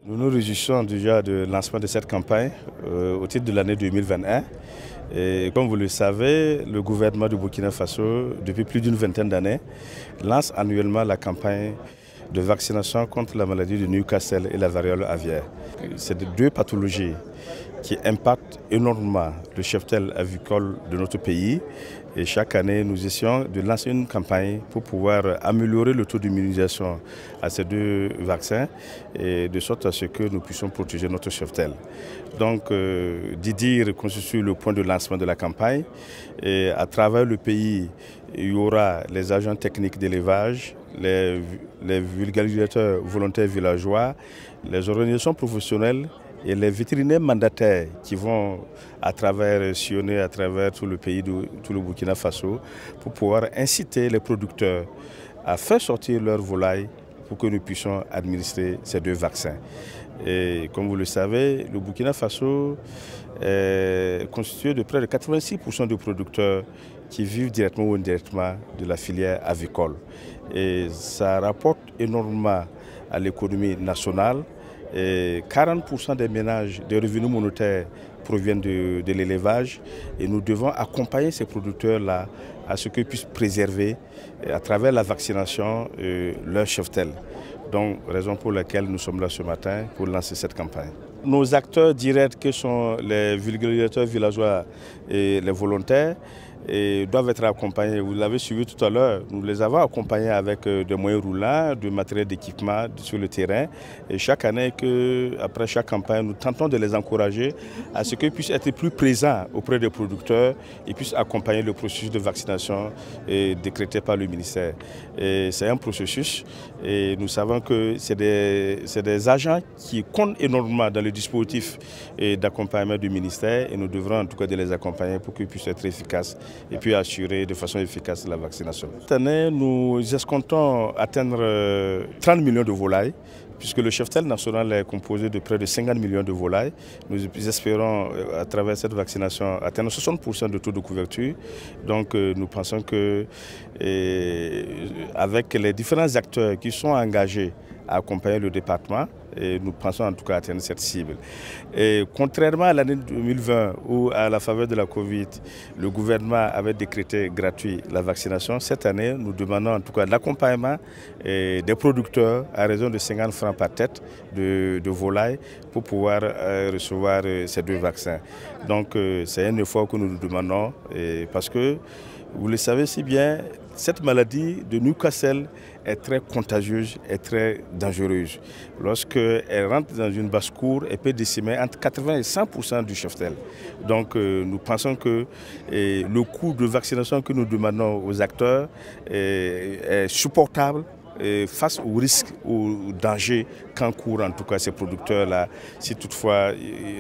Nous nous réjouissons déjà du lancement de cette campagne au titre de l'année 2021. Et comme vous le savez, le gouvernement du Burkina Faso, depuis plus d'une vingtaine d'années, lance annuellement la campagne de vaccination contre la maladie de Newcastle et la variole aviaire. C'est deux pathologies qui impactent énormément le cheptel avicole de notre pays. Et chaque année, nous essayons de lancer une campagne pour pouvoir améliorer le taux d'immunisation à ces deux vaccins et de sorte à ce que nous puissions protéger notre cheptel. Donc, Didir constitue le point de lancement de la campagne. Et à travers le pays, il y aura les agents techniques d'élevage, les vulgarisateurs volontaires villageois, les organisations professionnelles et les vétérinaires mandataires qui vont sillonner à travers tout le pays, tout le Burkina Faso, pour pouvoir inciter les producteurs à faire sortir leurs volailles pour que nous puissions administrer ces deux vaccins. Et comme vous le savez, le Burkina Faso est constitué de près de 86% de producteurs qui vivent directement ou indirectement de la filière avicole. Et ça rapporte énormément à l'économie nationale. Et 40% des ménages, des revenus monétaires proviennent de l'élevage et nous devons accompagner ces producteurs-là à ce qu'ils puissent préserver à travers la vaccination leur cheptel. Donc, raison pour laquelle nous sommes là ce matin pour lancer cette campagne. Nos acteurs directs, que sont les vulgarisateurs villageois et les volontaires, doivent être accompagnés. Vous l'avez suivi tout à l'heure, nous les avons accompagnés avec des moyens roulants, du matériel d'équipement sur le terrain. Et chaque année, après chaque campagne, nous tentons de les encourager à ce qu'ils puissent être plus présents auprès des producteurs et puissent accompagner le processus de vaccination décrété par le ministère. C'est un processus et nous savons que c'est des agents qui comptent énormément dans le dispositif d'accompagnement du ministère et nous devrons en tout cas de les accompagner pour qu'ils puissent être efficaces et puis assurer de façon efficace la vaccination. Cette année, nous escomptons atteindre 30 millions de volailles, puisque le cheptel national est composé de près de 50 millions de volailles. Nous espérons, à travers cette vaccination, atteindre 60% de taux de couverture. Donc nous pensons que, avec les différents acteurs qui sont engagés à accompagner le département, et nous pensons en tout cas atteindre cette cible. Et contrairement à l'année 2020 où à la faveur de la Covid, le gouvernement avait décrété gratuit la vaccination, cette année nous demandons en tout cas l'accompagnement des producteurs à raison de 50 francs par tête de volaille pour pouvoir recevoir ces deux vaccins. Donc c'est un effort que nous demandons parce que vous le savez si bien, cette maladie de Newcastle est très contagieuse et très dangereuse. Lorsqu'elle rentre dans une basse-cour, elle peut décimer entre 80 et 100% du cheptel. Donc nous pensons que le coût de vaccination que nous demandons aux acteurs est supportable face au risque, au danger qu'encourent en tout cas ces producteurs-là, si toutefois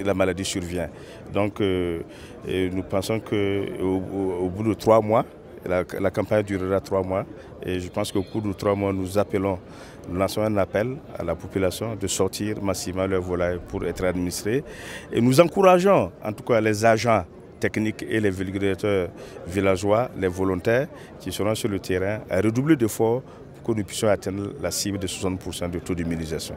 la maladie survient. Donc nous pensons qu'au bout de 3 mois, la campagne durera 3 mois et je pense qu'au cours de 3 mois, nous lançons un appel à la population de sortir massivement leurs volailles pour être administrées. Et nous encourageons en tout cas les agents techniques et les vulgarisateurs villageois, les volontaires qui seront sur le terrain à redoubler d'efforts pour que nous puissions atteindre la cible de 60% de taux d'immunisation.